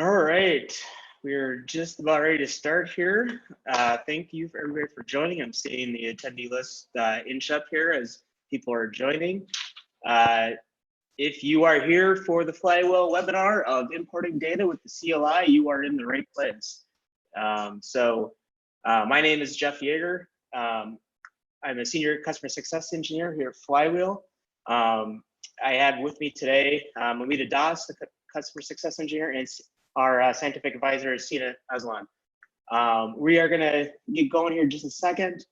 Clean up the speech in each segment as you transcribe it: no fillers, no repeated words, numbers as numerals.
All right, we're just about ready to start here. Thank you for everybody for joining. I'm seeing the attendee list inch up here as people are joining. If you are here for the Flywheel webinar of importing data with the CLI, you are in the right place. My name is Jeff Yeager. I'm a senior customer success engineer here at Flywheel. I have with me today Mamita Das, the customer success engineer, and our scientific advisor is Sina Aslan. We are going to get going here in just a second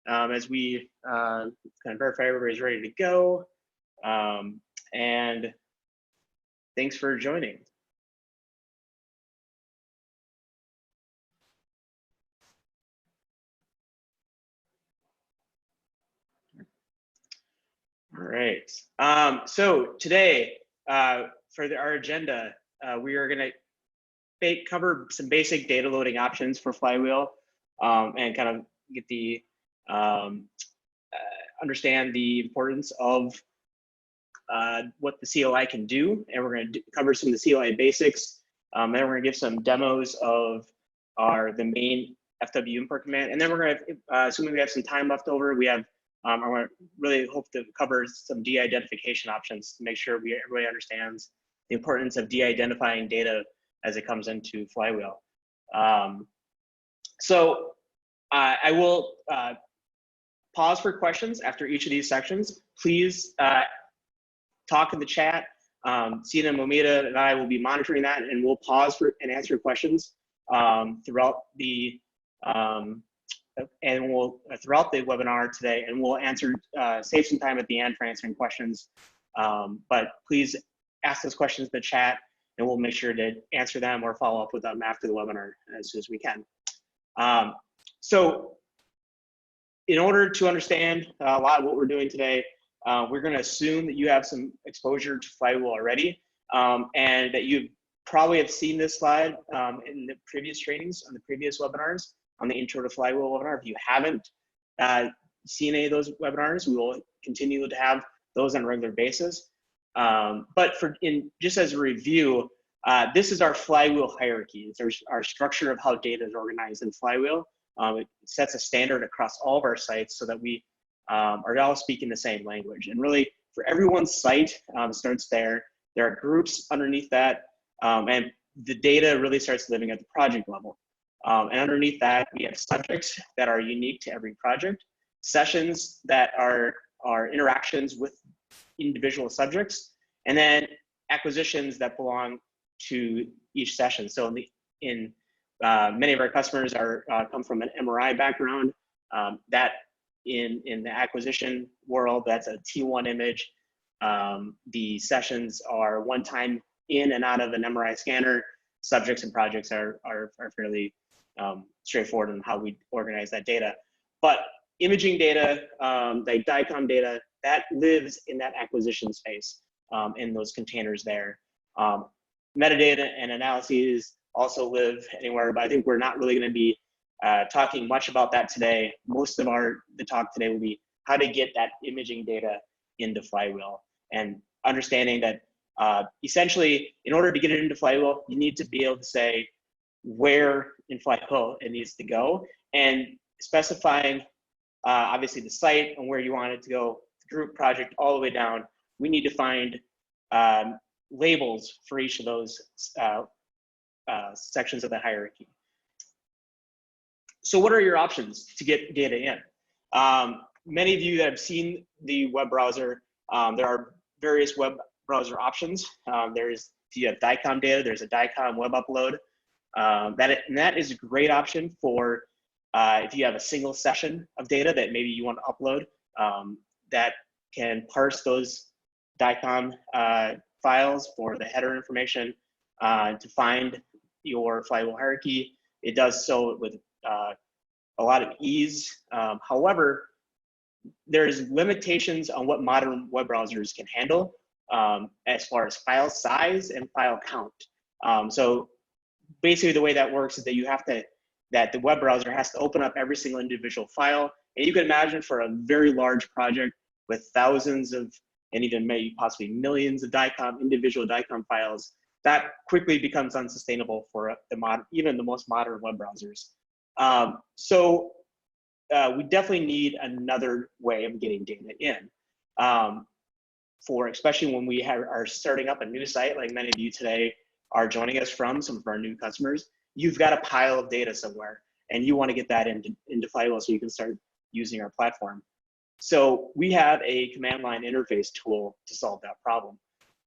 as we kind of verify everybody's ready to go. And thanks for joining. All right. So today, for our agenda, we are going to cover some basic data loading options for Flywheel and kind of get the understand the importance of what the CLI can do, and we're going to cover some of the CLI basics. Then we're going to give some demos of the main FW import command, and then we're going to, assuming we have some time left over, we have I want to really hope to cover some de-identification options to make sure everybody understands the importance of de-identifying data as it comes into Flywheel. I will pause for questions after each of these sections. Please talk in the chat. Sina, Momita, and I will be monitoring that, and we'll pause and answer questions throughout the webinar today, and we'll save some time at the end for answering questions. But please ask those questions in the chat, and we'll make sure to answer them or follow up with them after the webinar as soon as we can. So in order to understand a lot of what we're doing today, we're going to assume that you have some exposure to Flywheel already, and that you probably have seen this slide in the previous trainings, on the previous webinars, on the Intro to Flywheel webinar. If you haven't seen any of those webinars, we will continue to have those on a regular basis. But just as a review, this is our Flywheel hierarchy. It's our structure of how data is organized in Flywheel. It sets a standard across all of our sites so that we are all speaking the same language. And really, for everyone's site, starts there. There are groups underneath that, and the data really starts living at the project level. And underneath that, we have subjects that are unique to every project, sessions that are interactions with individual subjects, and then acquisitions that belong to each session. So many of our customers come from an MRI background. That in the acquisition world, that's a T1 image. The sessions are one time in and out of an MRI scanner. Subjects and projects are fairly straightforward in how we organize that data. But imaging data, like dicom data, that lives in that acquisition space, in those containers there. Metadata and analyses also live anywhere, but I think we're not really going to be talking much about that today. Most of the talk today will be how to get that imaging data into Flywheel, and understanding that essentially, in order to get it into Flywheel, you need to be able to say where in Flywheel it needs to go, and specifying obviously the site and where you want it to go, group, project, all the way down. We need to find labels for each of those sections of the hierarchy. So what are your options to get data in? Many of you that have seen the web browser, there are various web browser options. If you have dicom data, there's a dicom web upload. That is a great option for if you have a single session of data that maybe you want to upload, that can parse those dicom files for the header information to find your Flywheel hierarchy. It does so with a lot of ease. However, there's limitations on what modern web browsers can handle as far as file size and file count. So basically the way that works is that that the web browser has to open up every single individual file. And you can imagine for a very large project with thousands of, and even maybe possibly millions of individual dicom files, that quickly becomes unsustainable for even the most modern web browsers. We definitely need another way of getting data in. For especially when we are starting up a new site, like many of you today are joining us from, some of our new customers, you've got a pile of data somewhere and you want to get that into Flywheel so you can start using our platform. So we have a command line interface tool to solve that problem.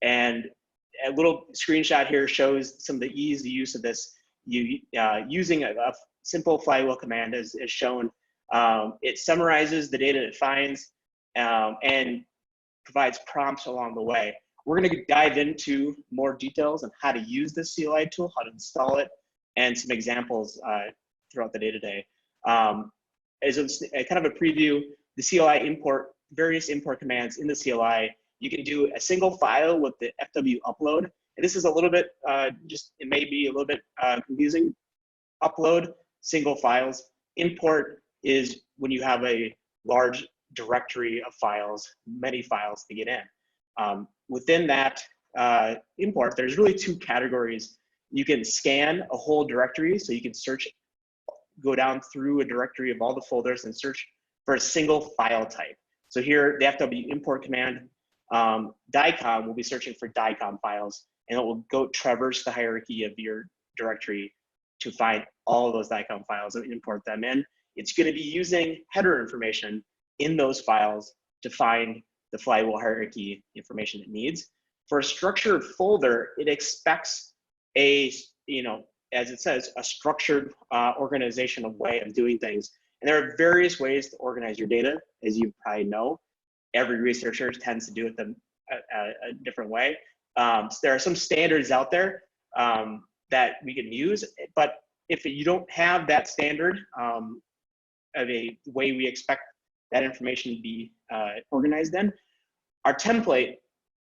And a little screenshot here shows some of the easy use of this. Using a simple Flywheel command is shown. It summarizes the data it finds and provides prompts along the way. We're going to dive into more details on how to use this CLI tool, how to install it, and some examples throughout the day-to-day. As a kind of a preview, the CLI import, various import commands in the CLI, you can do a single file with the FW upload. And this is a little bit, it may be a little bit confusing. Upload, single files. Import is when you have a large directory of files, many files to get in. Within that import, there's really two categories. You can scan a whole directory, so you can search, go down through a directory of all the folders and search for a single file type. So here, the FW import command, dicom will be searching for dicom files, and it will go traverse the hierarchy of your directory to find all of those dicom files and import them in. It's going to be using header information in those files to find the Flywheel hierarchy information it needs. For a structured folder, it expects a, as it says, a structured organizational way of doing things. And there are various ways to organize your data, as you probably know. Every researcher tends to do it a different way. So there are some standards out there that we can use, but if you don't have that standard of a way we expect that information to be organized in, our template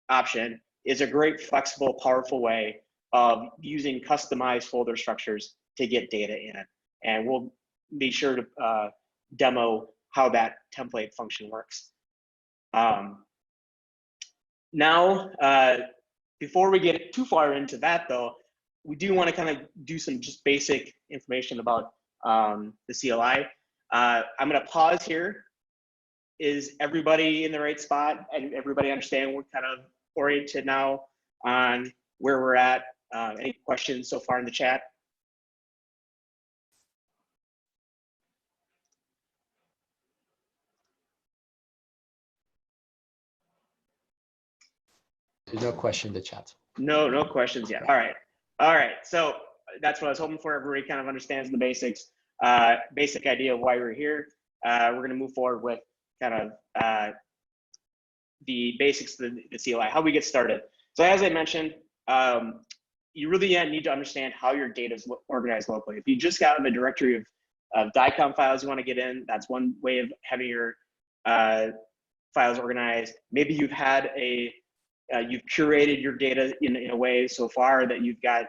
option is a great, flexible, powerful way of using customized folder structures to get data in. And we'll be sure to demo how that template function works. Now, before we get too far into that though, we do want to kind of do some just basic information about the CLI. I'm going to pause here. Is everybody in the right spot? And everybody understand we're kind of oriented now on where we're at? Any questions so far in the chat? There's no question in the chat. No questions yet. All right. So that's what I was hoping for. Everybody kind of understands the basics, basic idea of why we're here. We're going to move forward with kind of the basics of the CLI, how we get started. So as I mentioned, you really need to understand how your data is organized locally. If you just got a directory of dicom files you want to get in, that's one way of having your files organized. Maybe you've had you've curated your data in a way so far that you've got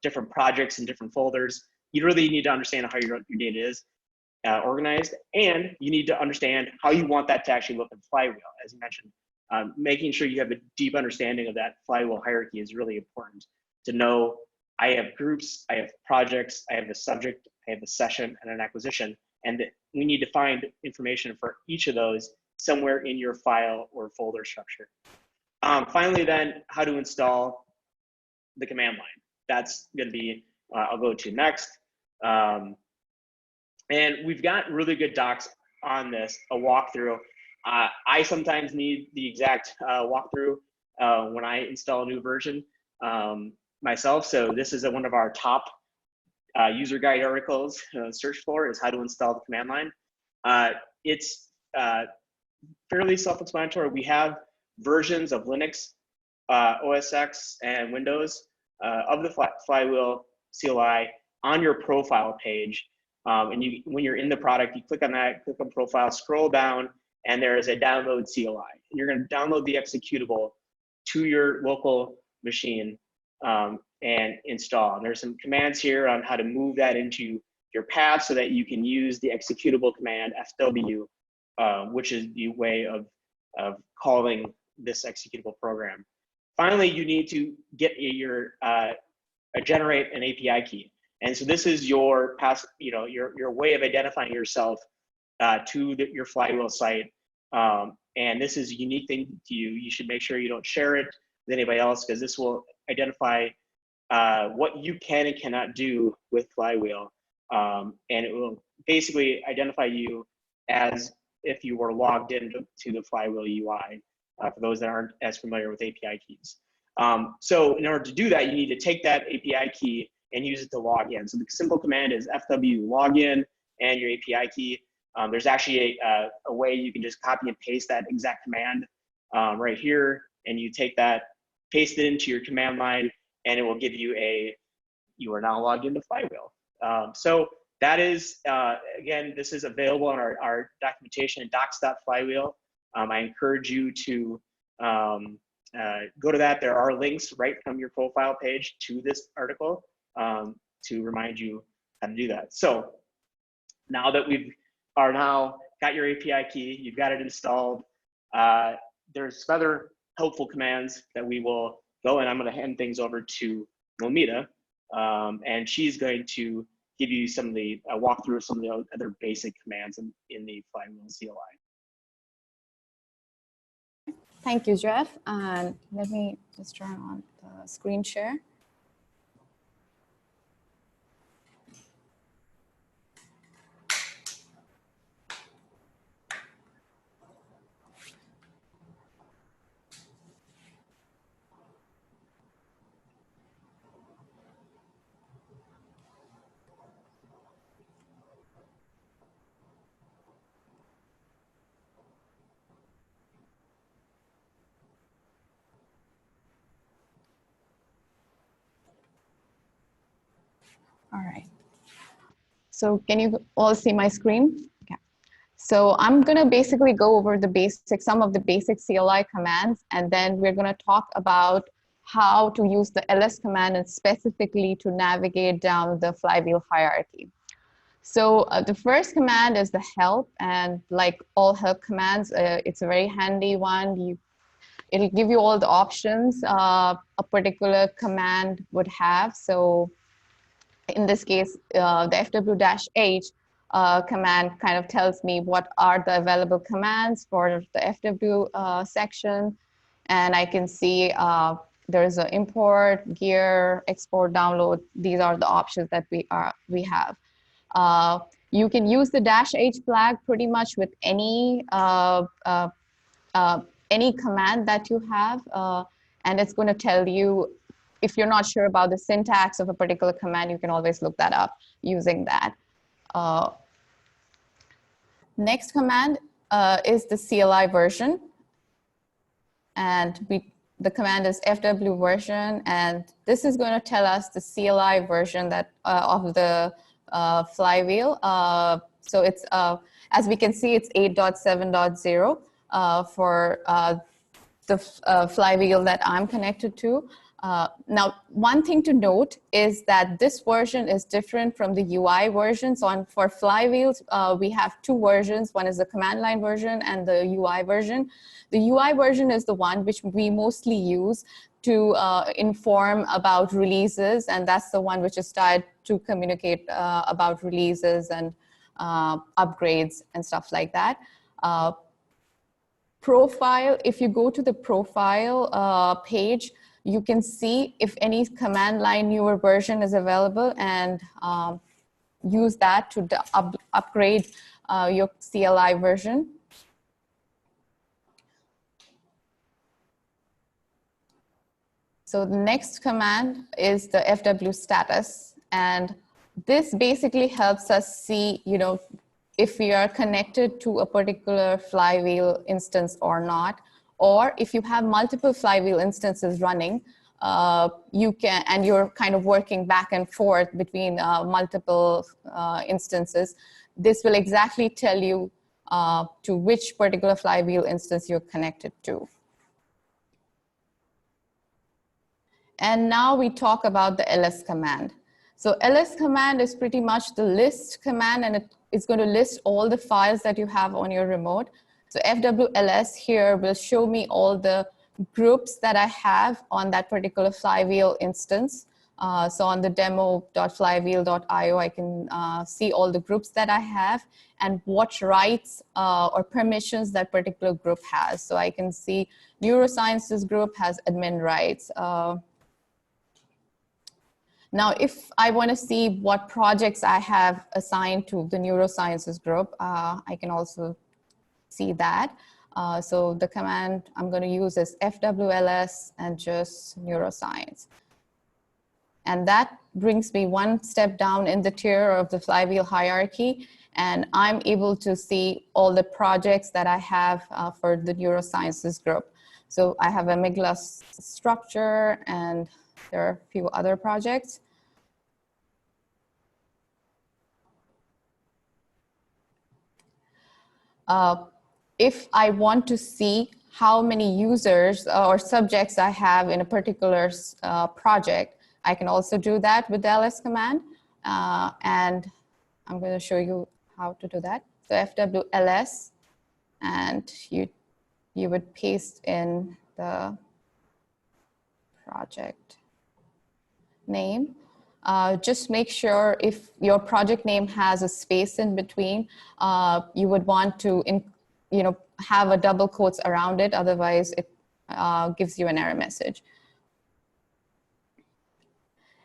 different projects and different folders. You really need to understand how your data is organized, and you need to understand how you want that to actually look in Flywheel, as you mentioned. Making sure you have a deep understanding of that Flywheel hierarchy is really important. To know, I have groups, I have projects, I have a subject, I have a session, and an acquisition, and we need to find information for each of those somewhere in your file or folder structure. Finally then, how to install the command line. That's going to be, I'll go to next. And we've got really good docs on this, a walkthrough. I sometimes need the exact walkthrough when I install a new version myself. So this is one of our top user guide articles search for, is how to install the command line. It's fairly self-explanatory. We have versions of Linux, OS X, and Windows of the Flywheel CLI on your profile page. And when you're in the product, you click on that, click on profile, scroll down, and there is a download CLI. And you're going to download the executable to your local machine and install. And there's some commands here on how to move that into your path so that you can use the executable command FW, which is the way of calling this executable program. Finally, you need to get your generate an API key. And so this is your your way of identifying yourself to your Flywheel site. And this is a unique thing to you. You should make sure you don't share it with anybody else, because this will identify what you can and cannot do with Flywheel. And it will basically identify you as if you were logged into the Flywheel UI, for those that aren't as familiar with API keys. So in order to do that, you need to take that API key and use it to log in. So the simple command is fw login and your API key. There's actually a way you can just copy and paste that exact command right here, and you take that, paste it into your command line, and it will give you you are now logged into Flywheel. So that is, again, this is available on our documentation at docs.flywheel. I encourage you to go to that. There are links right from your profile page to this article to remind you how to do that. So now that we've got your API key, you've got it installed, there's other helpful commands that we will go, and I'm going to hand things over to Momita, and she's going to give you some of the walk through some of the other basic commands in the Flywheel CLI. Thank you, Jeff. And let me just turn on the screen share. All right. So can you all see my screen? Okay. So I'm going to basically go over some of the basic CLI commands, and then we're going to talk about how to use the ls command and specifically to navigate down the Flywheel hierarchy. So the first command is the help, and like all help commands, it's a very handy one. It'll give you all the options a particular command would have. So in this case, the fw-h command kind of tells me what are the available commands for the fw section. And I can see there's an import, gear, export, download. These are the options that we have. You can use the -h flag pretty much with any command that you have, and it's going to tell you. If you're not sure about the syntax of a particular command, you can always look that up using that. Next command is the CLI version. And the command is fw version. And this is going to tell us the CLI version of the Flywheel. So it's, as we can see, it's 8.7.0 for the Flywheel that I'm connected to. Now, one thing to note is that this version is different from the UI version. So for Flywheels, we have two versions. One is the command line version and the UI version. The UI version is the one which we mostly use to inform about releases, and that's the one which is tied to communicate about releases and upgrades and stuff like that. Profile, if you go to the profile page, you can see if any command line newer version is available, and use that to upgrade your CLI version. So the next command is the fw status, and this basically helps us see, if we are connected to a particular Flywheel instance or not. Or if you have multiple Flywheel instances running, you can, and you're kind of working back and forth between multiple instances, this will exactly tell you to which particular Flywheel instance you're connected to. And now we talk about the ls command. So ls command is pretty much the list command, and it's going to list all the files that you have on your remote. So fw ls here will show me all the groups that I have on that particular Flywheel instance. So on the demo.flywheel.io, I can see all the groups that I have and what rights or permissions that particular group has. So I can see neurosciences group has admin rights. Now, if I want to see what projects I have assigned to the neurosciences group, I can also see that. So the command I'm going to use is fwls and just neuroscience. And that brings me one step down in the tier of the Flywheel hierarchy. And I'm able to see all the projects that I have for the neurosciences group. So I have amygdala structure, and there are a few other projects. If I want to see how many users or subjects I have in a particular project, I can also do that with the ls command. And I'm going to show you how to do that. So fwls, and you would paste in the project name. Just make sure if your project name has a space in between, you would want to have a double quotes around it. Otherwise, it gives you an error message.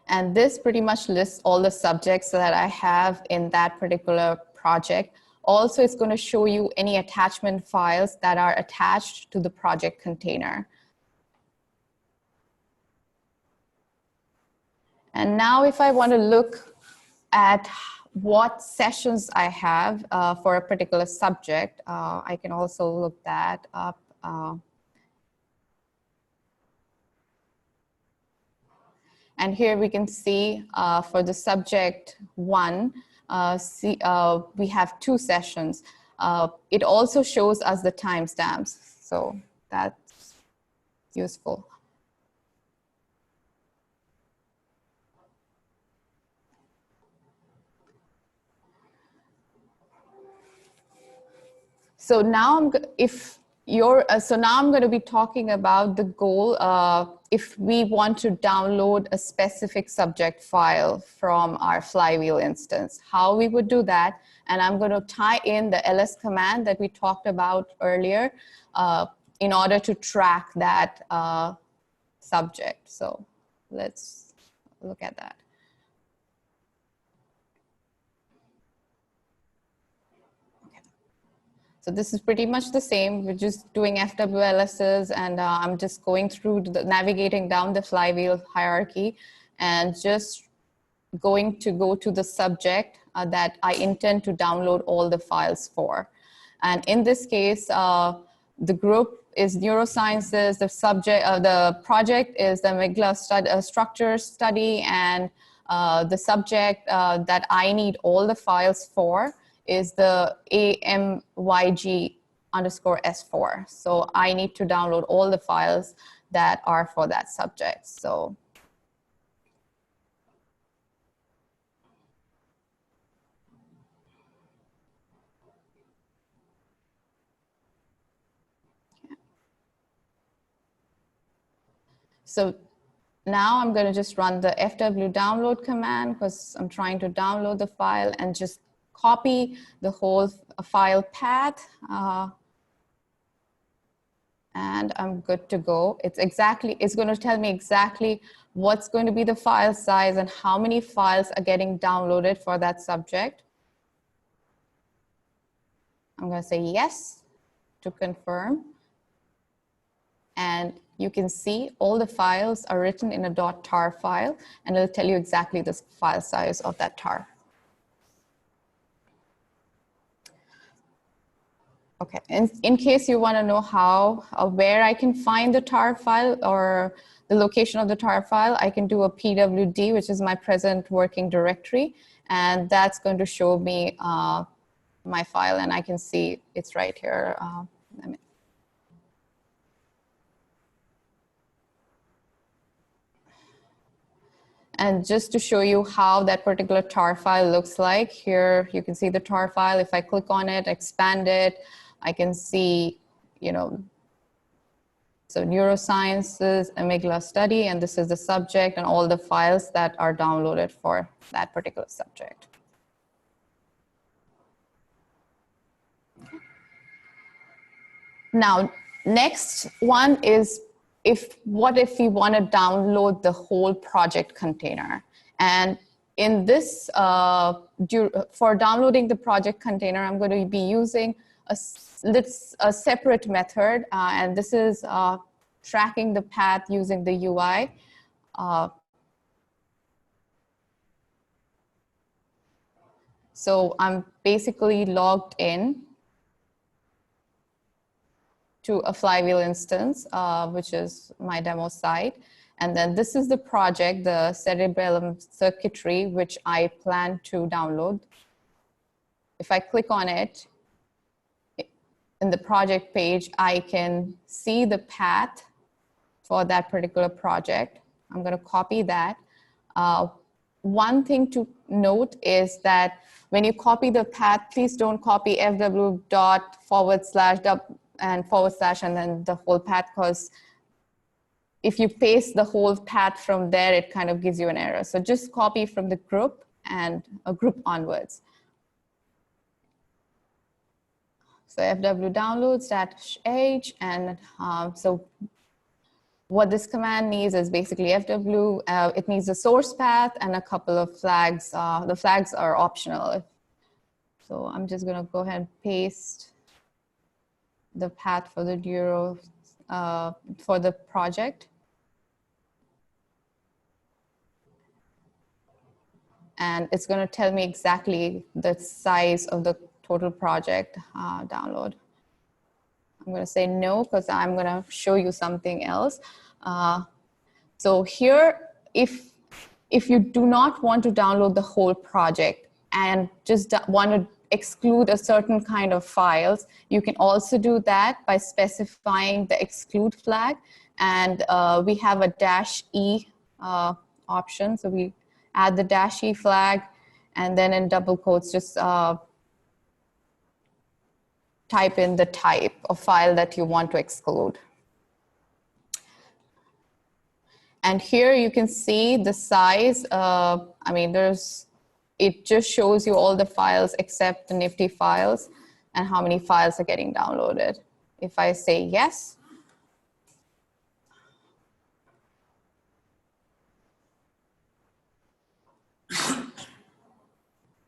And this pretty much lists all the subjects that I have in that particular project. Also, it's going to show you any attachment files that are attached to the project container. And now if I want to look at what sessions I have for a particular subject, I can also look that up. And here we can see for the subject 1, we have 2 sessions. It also shows us the timestamps, so that's useful. So now I'm going to be talking about the goal if we want to download a specific subject file from our Flywheel instance, how we would do that. And I'm going to tie in the ls command that we talked about earlier in order to track that subject. So let's look at that. So this is pretty much the same. We're just doing FWLSs, and I'm just going through navigating down the Flywheel hierarchy and just going to go to the subject that I intend to download all the files for. And in this case, the group is neurosciences, the subject, the project is the amygdala structure study, and the subject that I need all the files for is the AMYG_S4. So I need to download all the files that are for that subject. So So now I'm going to just run the fw download command because I'm trying to download the file, and just copy the whole file path. And I'm good to go. It's going to tell me exactly what's going to be the file size and how many files are getting downloaded for that subject. I'm going to say yes to confirm. And you can see all the files are written in a .tar file, and it'll tell you exactly the file size of that tar. Okay, in case you want to know how, where I can find the tar file or the location of the tar file, I can do a pwd, which is my present working directory, and that's going to show me my file, and I can see it's right here. And just to show you how that particular tar file looks like, here you can see the tar file. If I click on it, expand it, I can see, you know, So neurosciences, amygdala study, and this is the subject and all the files that are downloaded for that particular subject. Now, next one is what if we want to download the whole project container? And in this, for downloading the project container, I'm going to be using a separate method, and this is tracking the path using the UI. So I'm basically logged in to a Flywheel instance, which is my demo site. And then this is the project, the cerebellum circuitry, which I plan to download. If I click on it, in the project page, I can see the path for that particular project. I'm going to copy that. One thing to note is that when you copy the path, please don't copy fw dot / and then the whole path, because if you paste the whole path from there, it kind of gives you an error. So just copy from the group and a group onwards. So fw downloads -h, and so what this command needs is basically fw, it needs a source path and a couple of flags. The flags are optional. So I'm just gonna go ahead and paste the path for the Neuro, for the project. And it's gonna tell me exactly the size of the total project download. I'm going to say no, because I'm going to show you something else. So here, if you do not want to download the whole project and just want to exclude a certain kind of files, you can also do that by specifying the exclude flag. And we have a -e option. So we add the -e flag, and then in double quotes, just type in the type of file that you want to exclude. And here you can see the size. I mean, it just shows you all the files except the nifty files and how many files are getting downloaded. If I say yes,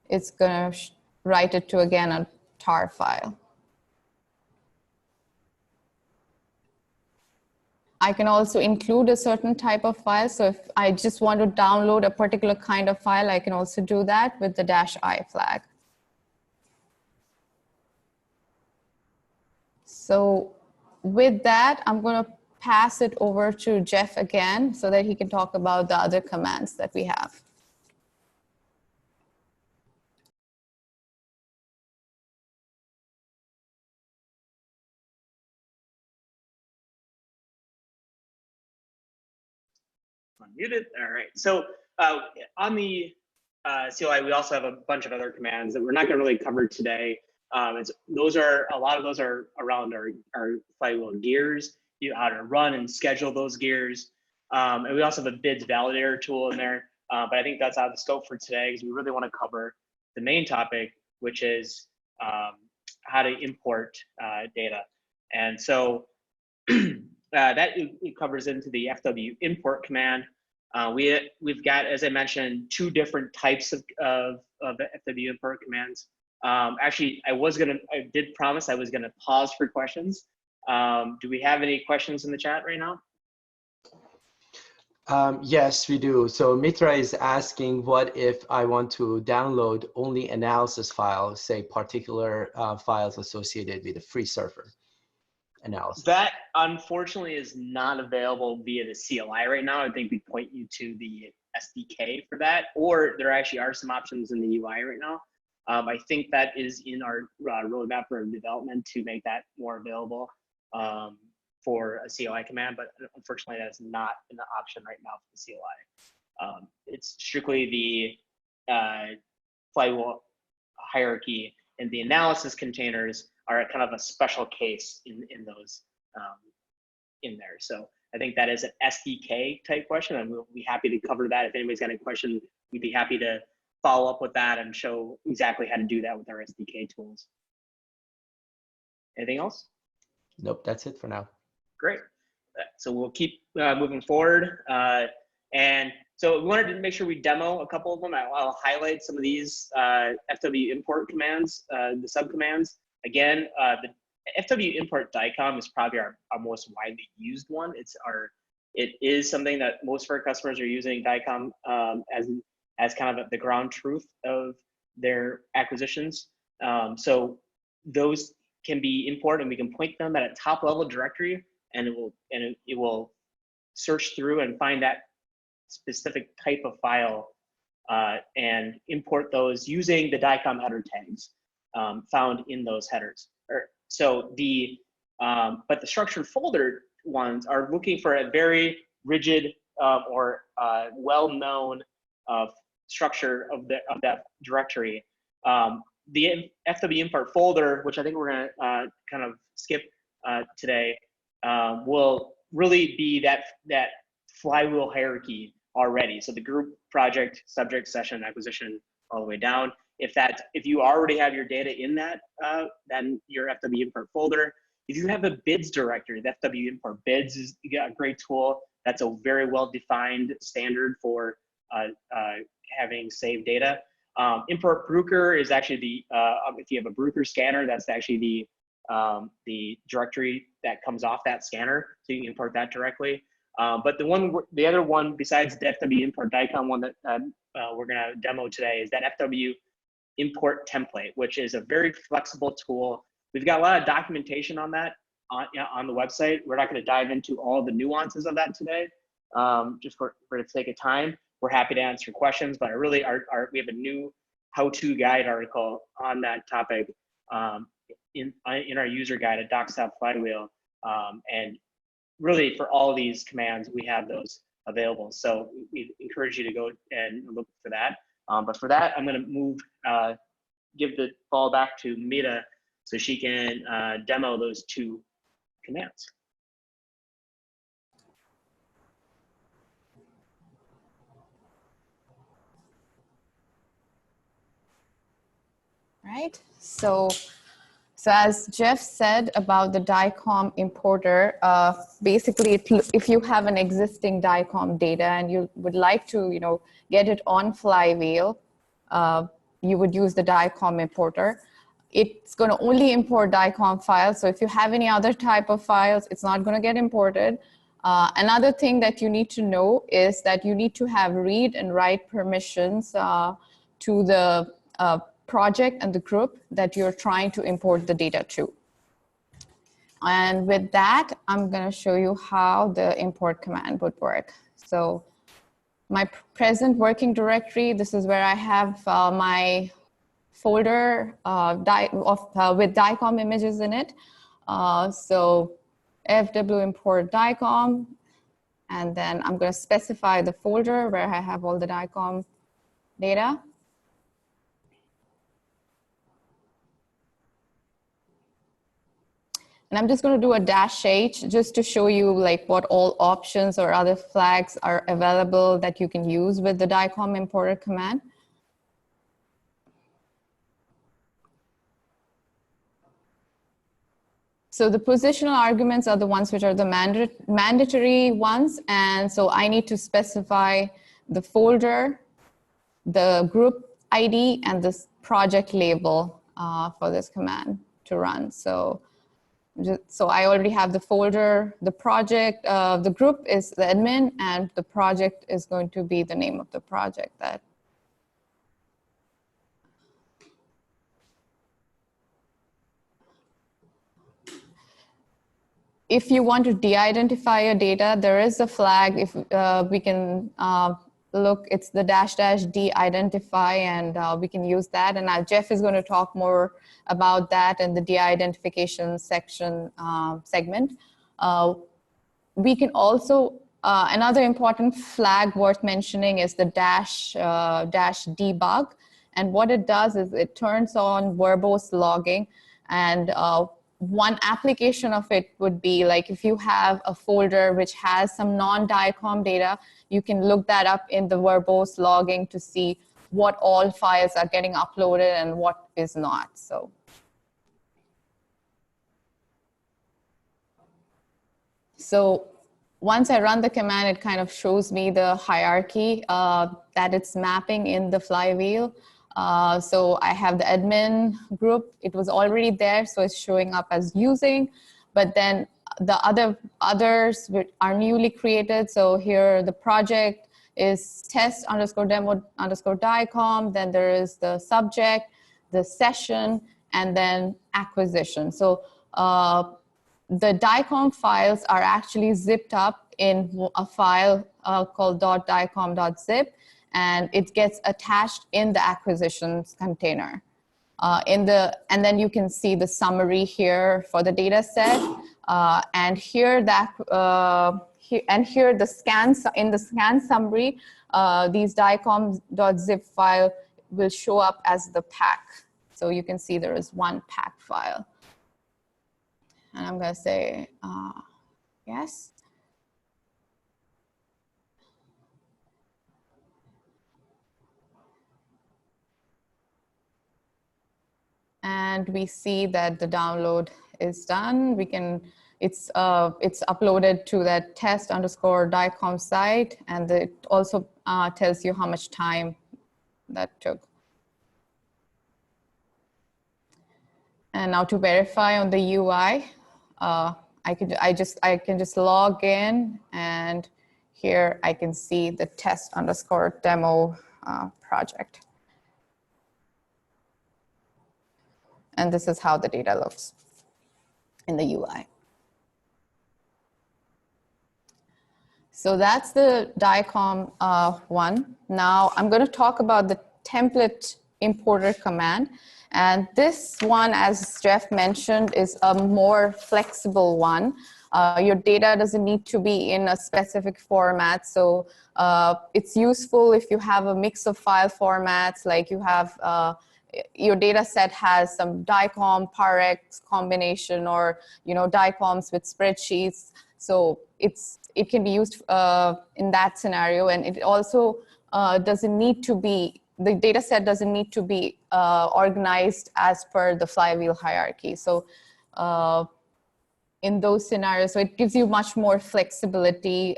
it's going to write it to, again, a tar file. I can also include a certain type of file. So if I just want to download a particular kind of file, I can also do that with the -i flag. So with that, I'm going to pass it over to Jeff again so that he can talk about the other commands that we have. Unmuted. All right. So on the CLI, we also have a bunch of other commands that we're not going to really cover today. A lot of those are around our Flywheel gears, how to run and schedule those gears. And we also have a bids validator tool in there. But I think that's out of the scope for today, because we really want to cover the main topic, which is how to import data. And so that it covers into the FW import command. We've got, as I mentioned, 2 different types of FW import commands. Actually, I did promise I was gonna pause for questions. Do we have any questions in the chat right now? Yes, we do. So Mitra is asking, what if I want to download only analysis files, say particular files associated with a free server analysis? That unfortunately is not available via the CLI right now. I think we point you to the SDK for that, or there actually are some options in the UI right now. I think that is in our roadmap for development to make that more available for a CLI command, but unfortunately that's not an option right now for the CLI. It's strictly the Flywheel hierarchy, and the analysis containers are kind of a special case in those in there. So I think that is an SDK type question, and we'll be happy to cover that. If anybody's got any question, we'd be happy to follow up with that and show exactly how to do that with our SDK tools. Anything else? Nope, that's it for now. Great. So we'll keep moving forward. And so we wanted to make sure we demo a couple of them. I'll highlight some of these FW import commands, the subcommands. Again, the FW import dicom is probably our most widely used one. It is something that most of our customers are using dicom as kind of the ground truth of their acquisitions. So those can be imported, and we can point them at a top level directory, and it will search through and find that specific type of file and import those using the dicom header tags found in those headers. So but the structured folder ones are looking for a very rigid or well-known structure of that directory. The FW import folder, which I think we're gonna kind of skip today, will really be that flywheel hierarchy already. So the group, project, subject, session, acquisition, all the way down. If you already have your data in that, then your FW import folder. If you have a bids directory, the FW import bids is a great tool. That's a very well-defined standard for having saved data. Import Bruker is actually if you have a Bruker scanner, that's actually the directory that comes off that scanner, so you can import that directly. But the other one besides the FW import dicom one that we're gonna demo today is that FW import template, which is a very flexible tool. We've got a lot of documentation on that on the website. We're not gonna dive into all the nuances of that today, just for the sake of time. We're happy to answer questions, but we have a new how-to guide article on that topic in our user guide at docs.flywheel. And really for all of these commands, we have those available. So we encourage you to go and look for that. But for that, I'm gonna give the ball back to Mita so she can demo those two commands. Right. So as Jeff said about the dicom importer, basically, if you have an existing dicom data and you would like to, get it on Flywheel, you would use the dicom importer. It's going to only import dicom files. So if you have any other type of files, it's not going to get imported. Another thing that you need to know is that you need to have read and write permissions to the project and the group that you're trying to import the data to. And with that, I'm going to show you how the import command would work. So my present working directory, this is where I have my folder with dicom images in it. So fw import dicom, and then I'm going to specify the folder where I have all the dicom data. And I'm just going to do a -h just to show you what all options or other flags are available that you can use with the dicom importer command. So the positional arguments are the ones which are the mandatory ones. And so I need to specify the folder, the group ID, and this project label for this command to run. So I already have the folder, the project, the group is the admin, and the project is going to be the name of the project that. If you want to de-identify your data, there is a flag. If we can look, it's the -- de-identify, and we can use that. And now Jeff is going to talk more about that in the de-identification section segment. We can also, another important flag worth mentioning is the -debug. And what it does is it turns on verbose logging. And one application of it would be like if you have a folder which has some non-dicom data, you can look that up in the verbose logging to see what all files are getting uploaded and what is not. So once I run the command, it kind of shows me the hierarchy that it's mapping in the Flywheel. So I have the admin group. It was already there, so it's showing up as using. But then the others are newly created. So here the project is test_demo_dicom. Then there is the subject, the session, and then acquisition. So the dicom files are actually zipped up in a file called .dicom.zip, and it gets attached in the acquisitions container. And then you can see the summary here for the data set, and here here the scans in the scan summary, these dicom.zip file will show up as the pack. So you can see there is one pack file. And I'm going to say yes. And we see that the download is done. It's uploaded to that test_dicom site, and it also tells you how much time that took. And now to verify on the UI, I can just log in, and here I can see the test_demo project. And this is how the data looks in the UI. So that's the dicom one. Now I'm going to talk about the template importer command. And this one, as Jeff mentioned, is a more flexible one. Your data doesn't need to be in a specific format. So it's useful if you have a mix of file formats, like you have your data set has some dicom parex combination, or dicoms with spreadsheets. So it can be used in that scenario, and it also doesn't need to be, the data set doesn't need to be organized as per the Flywheel hierarchy. So in those scenarios, so it gives you much more flexibility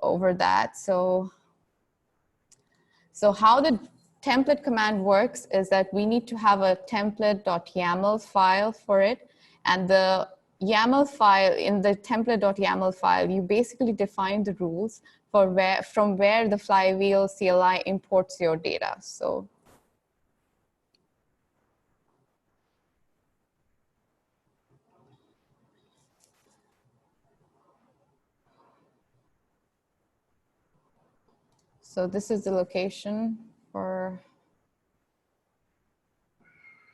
over that. So how the template command works is that we need to have a template.yaml file for it. And the YAML file, in the template.yaml file, you basically define the rules for from where the Flywheel CLI imports your data. So this is the location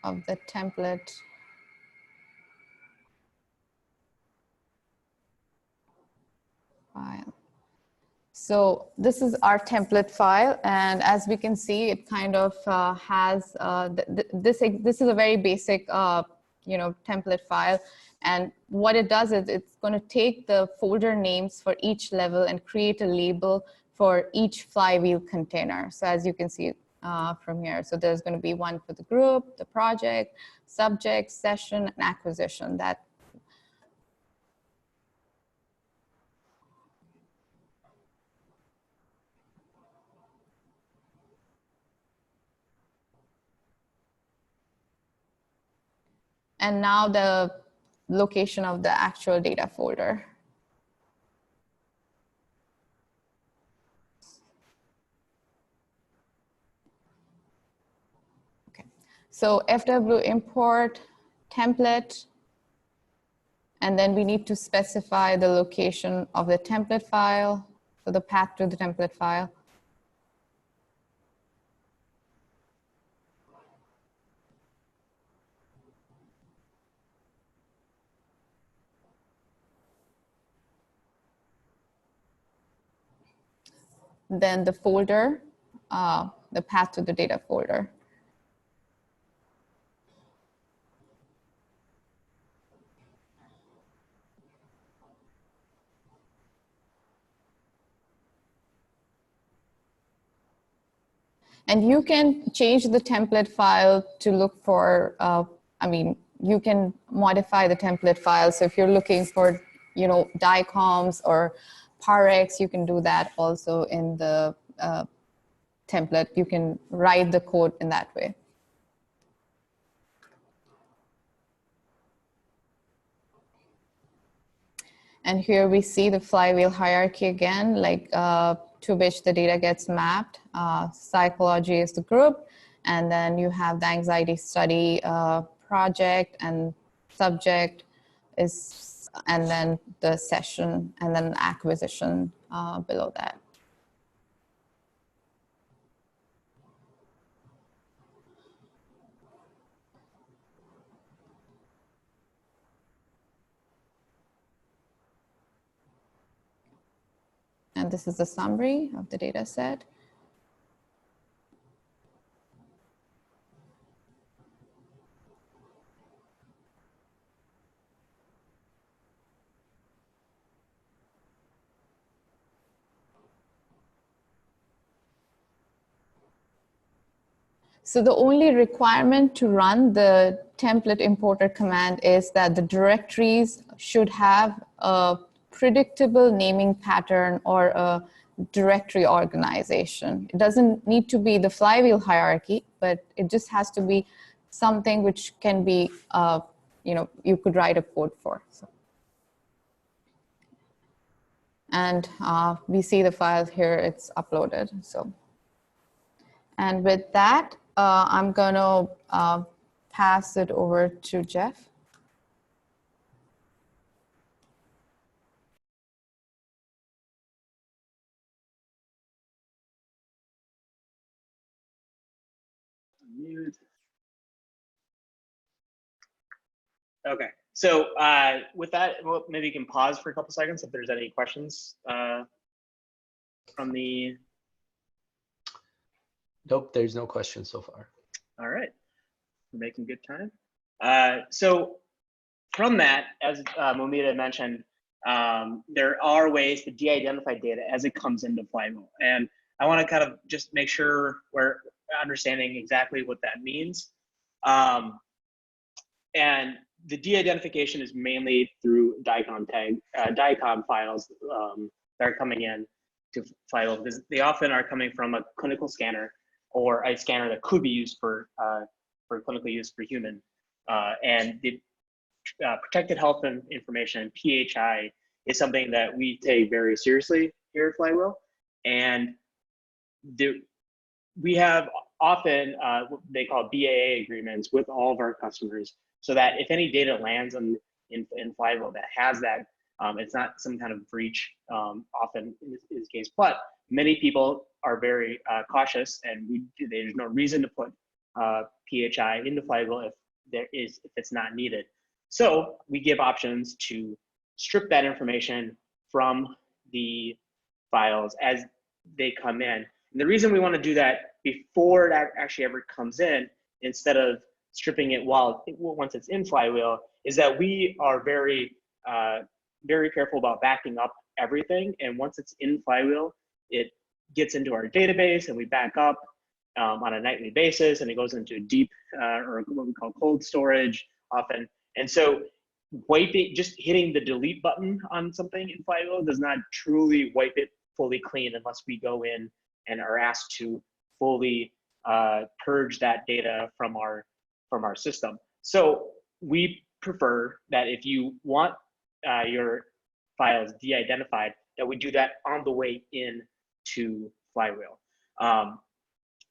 of the template file. So this is our template file, and as we can see, it kind of has this is a very basic template file, and what it does is it's going to take the folder names for each level and create a label for each Flywheel container. So as you can see from here, so there's going to be one for the group, the project, subject, session, and acquisition. And now the location of the actual data folder. Okay, so FW import template, and then we need to specify the location of the template file, so the path to the template file. Then the folder, the path to the data folder. And you can change the template file to look for, you can modify the template file. So if you're looking for, dicoms or parex, you can do that also in the template. You can write the code in that way. And here we see the flywheel hierarchy again, to which the data gets mapped. Psychology is the group, and then you have the anxiety study project, and subject is, and then the session, and then acquisition below that. And this is the summary of the data set. So the only requirement to run the template importer command is that the directories should have a predictable naming pattern or a directory organization. It doesn't need to be the flywheel hierarchy, but it just has to be something which can be, you could write a code for. So. And we see the file here, it's uploaded. So, and with that, I'm going to pass it over to Jeff. Mute. Okay, so with that, well, maybe you can pause for a couple seconds if there's any questions from the. Nope, there's no questions so far. All right, we're making good time. So from that, as Momita mentioned, there are ways to de-identify data as it comes into Flywheel. And I want to kind of just make sure we're understanding exactly what that means. And the de-identification is mainly through dicom files that are coming in to Flywheel, because they often are coming from a clinical scanner or a scanner that could be used for clinical use for human. And the protected health information, PHI, is something that we take very seriously here at Flywheel. And we have often what they call BAA agreements with all of our customers, so that if any data lands in Flywheel that has that, it's not some kind of breach often in this case. But many people are very cautious, and there's no reason to put PHI into Flywheel if it's not needed. So we give options to strip that information from the files as they come in. And the reason we want to do that before that actually ever comes in, instead of stripping it once it's in Flywheel, is that we are very, very careful about backing up everything. And once it's in Flywheel, it gets into our database, and we back up on a nightly basis, and it goes into deep or what we call cold storage often. And so just hitting the delete button on something in Flywheel does not truly wipe it fully clean unless we go in and are asked to fully purge that data from our system. So we prefer that if you want your files de-identified, that we do that on the way in to Flywheel.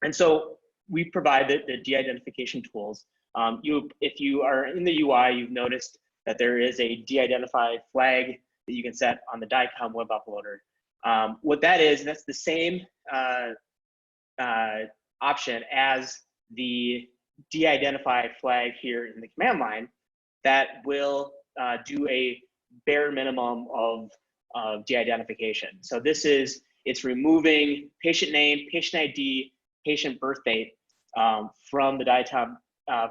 And so we provide the de-identification tools. If you are in the UI, you've noticed that there is a de-identify flag that you can set on the dicom web uploader. What that is, that's the same option as the de-identify flag here in the command line that will do a bare minimum of de-identification. So it's removing patient name, patient ID, patient birth date from the dicom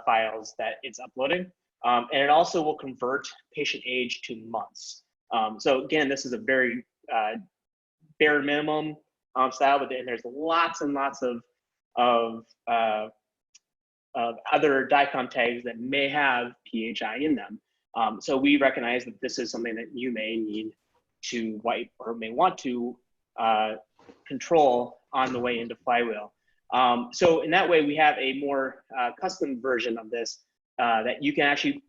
files that it's uploading. And it also will convert patient age to months. So again, this is a very bare minimum style, but then there's lots and lots of of other dicom tags that may have PHI in them. So we recognize that this is something that you may need to wipe or may want to control on the way into Flywheel. So in that way, we have a more custom version of this that you can actually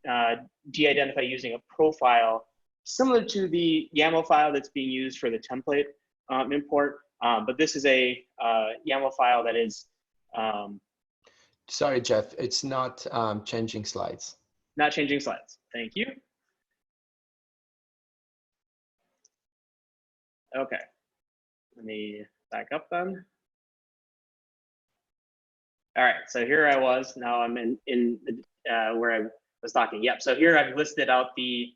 de-identify using a profile similar to the YAML file that's being used for the template import. But this is a YAML file that is sorry, Jeff, it's not changing slides. not changing slides. Thank you. Okay, let me back up then. All right, so here I was. Now I'm in where I was talking. Yep. So here I've listed out the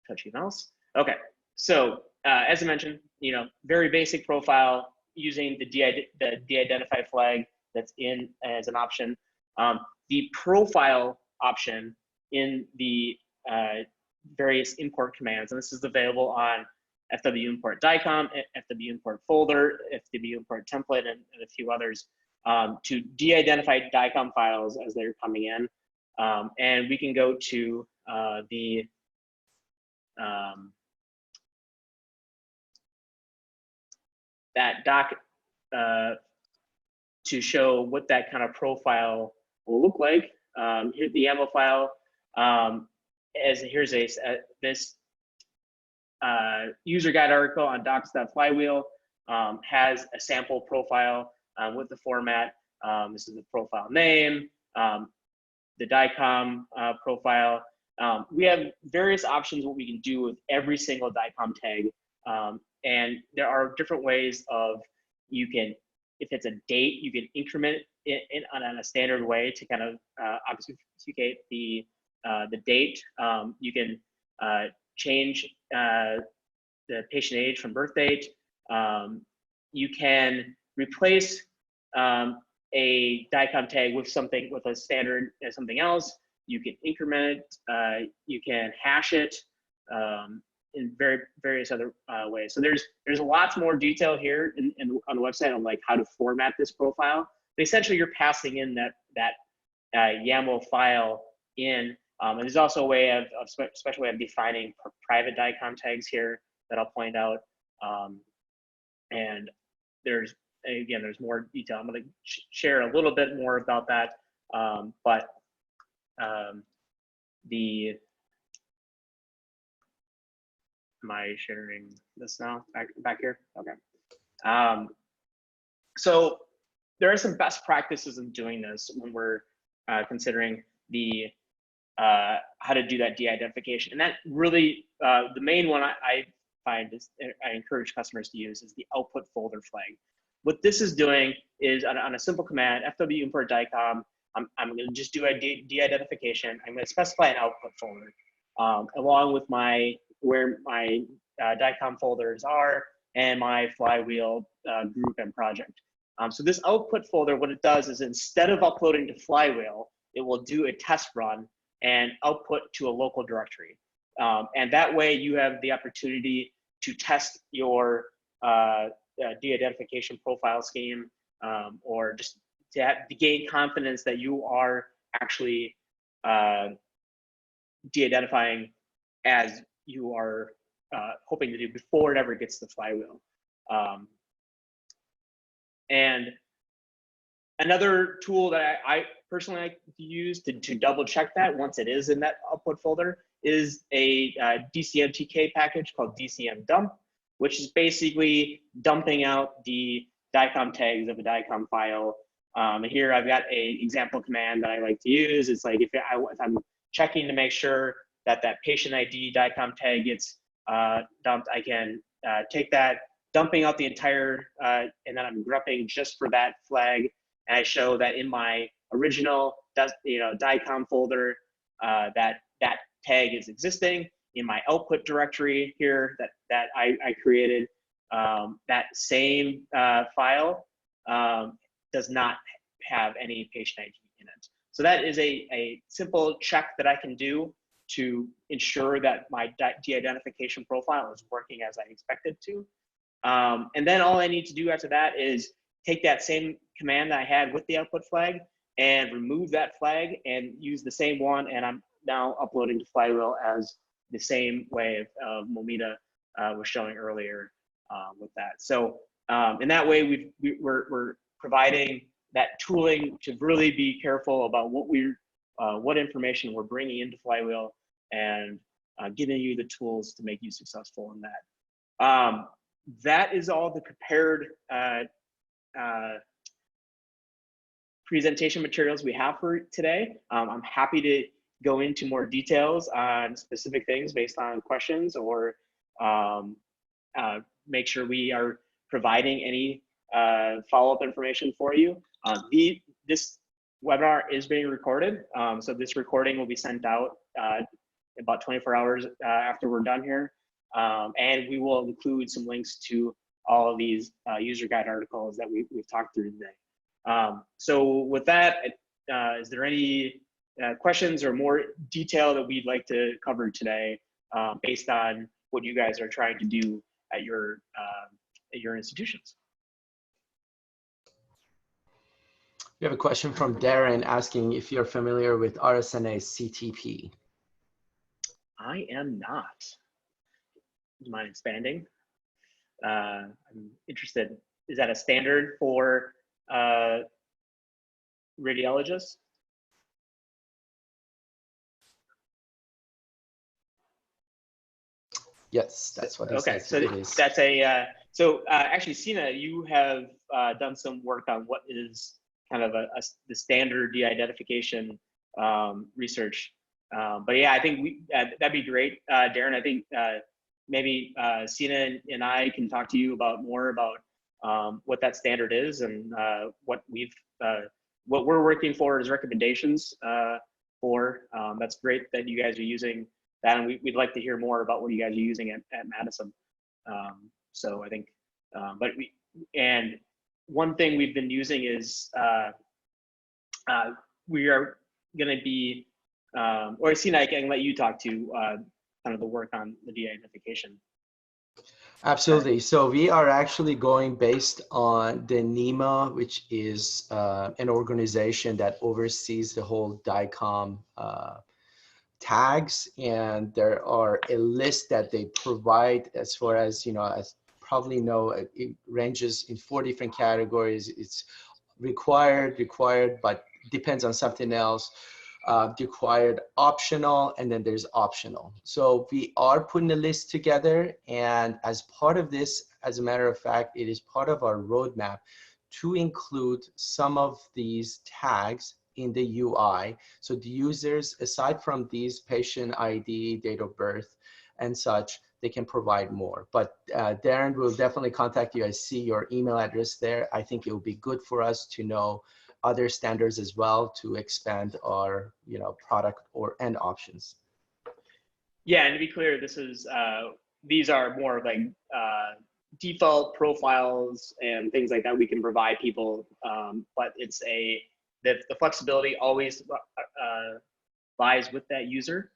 touchy mouse. Okay. So as I mentioned, very basic profile using the de-identify flag that's in as an option. The profile option in the various import commands, and this is available on FW import dicom, FW import folder, FW import template, and a few others to de-identify dicom files as they're coming in. And we can go to that doc to show what that kind of profile will look like. Here's the YAML file. Here's this user guide article on docs.flywheel has a sample profile with the format. This is the profile name, the dicom profile. We have various options what we can do with every single dicom tag. And there are different ways of, if it's a date, you can increment it on a standard way to kind of obfuscate the date. You can change the patient age from birth date. You can replace a dicom tag with a standard something else. You can increment it. You can hash it in various other ways. So there's lots more detail here on the website on like how to format this profile. But essentially, you're passing in that YAML file in. And there's also a way of special way of defining private dicom tags here that I'll point out. And there's more detail. I'm going to share a little bit more about that. Am I sharing this now? Back here? Okay. So there are some best practices in doing this when we're considering how to do that de-identification. And that really, the main one I find is, I encourage customers to use is the output folder flag. What this is doing is on a simple command, FW import dicom, I'm going to just do a de-identification. I'm going to specify an output folder along with where my dicom folders are and my Flywheel group and project. So this output folder, what it does is instead of uploading to Flywheel, it will do a test run and output to a local directory. And that way you have the opportunity to test your de-identification profile scheme or just to gain confidence that you are actually de-identifying as you are hoping to do before it ever gets to Flywheel. And another tool that I personally like to use to double check that once it is in that output folder is a DCMTK package called DCM dump, which is basically dumping out the dicom tags of a dicom file. Here I've got an example command that I like to use. It's like if I'm checking to make sure that patient ID dicom tag gets dumped, I can take that, dumping out the entire, and then I'm grepping just for that flag. And I show that in my original dicom folder, that tag is existing. In my output directory here that I created, that same file does not have any patient ID in it. So that is a simple check that I can do to ensure that my de-identification profile is working as I expect it to. And then all I need to do after that is take that same command that I had with the output flag and remove that flag and use the same one. And I'm now uploading to Flywheel as the same way of Momita was showing earlier with that. So in that way, we're providing that tooling to really be careful about what information we're bringing into Flywheel and giving you the tools to make you successful in that. That is all the prepared presentation materials we have for today. I'm happy to go into more details on specific things based on questions, or make sure we are providing any follow-up information for you. This webinar is being recorded, so this recording will be sent out about 24 hours after we're done here. And we will include some links to all of these user guide articles that we've talked through today. So with that, is there any questions or more detail that we'd like to cover today based on what you guys are trying to do at your institutions? We have a question from Darren asking if you're familiar with RSNA CTP. I am not. Do you mind expanding? I'm interested. Is that a standard for radiologists? Yes, that's what he okay, says. so it is. That's a actually, Sina, you have done some work on what is kind of the standard de-identification research. But yeah, I think that'd be great, Darren. I think maybe Sina and I can talk to you about more about what that standard is and what we're working for as recommendations for. That's great that you guys are using that, and we'd like to hear more about what you guys are using at Madison. So I think, and one thing we've been using is we are going to be, or Sina, I can let you talk to kind of the work on the de-identification. Absolutely. So we are actually going based on the NEMA, which is an organization that oversees the whole dicom tags, and there are a list that they provide as far as, as probably know, it ranges in 4 different categories. It's required, but depends on something else. Required, optional, and then there's optional. So we are putting a list together, and as part of this, as a matter of fact, it is part of our roadmap to include some of these tags in the UI. So the users, aside from these patient ID, date of birth, and such, they can provide more. But Darren will definitely contact you. I see your email address there. I think it will be good for us to know other standards as well to expand our product and options. Yeah, and to be clear, this is these are more like default profiles and things like that we can provide people, but it's the flexibility always lies with that user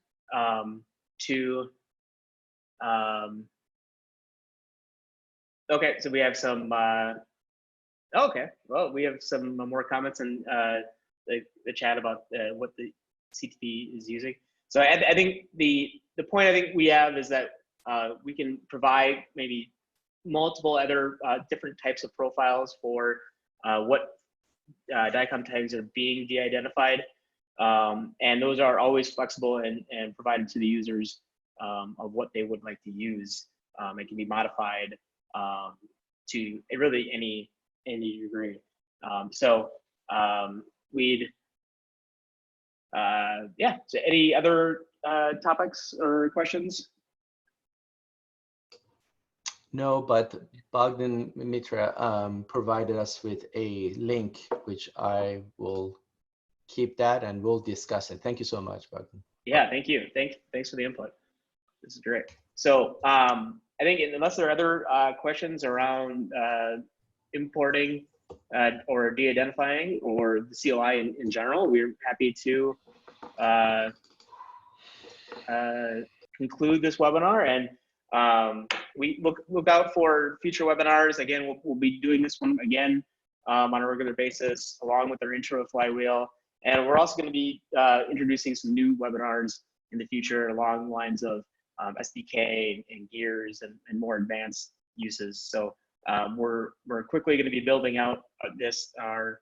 okay, so we have some okay, well, we have some more comments in the chat about what the CTP is using. So I think the point I think we have is that we can provide maybe multiple other different types of profiles for what dicom tags are being de-identified, and those are always flexible and provided to the users of what they would like to use. It can be modified to really any degree. Yeah, so any other topics or questions? No, but Bogdan Mitra provided us with a link, which I will keep that and we'll discuss it. Thank you so much, Bogdan. Yeah, thank you. Thanks for the input. This is great. So I think unless there are other questions around importing or de-identifying or the CLI in general, we're happy to conclude this webinar. And we look out for future webinars. Again, we'll be doing this one again on a regular basis, along with our intro to Flywheel. And we're also going to be introducing some new webinars in the future along the lines of SDK and gears and more advanced uses. So we're quickly going to be building out our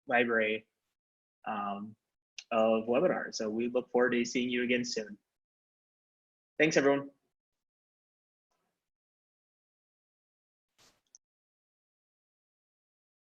library of webinars. So we look forward to seeing you again soon. Thanks, everyone.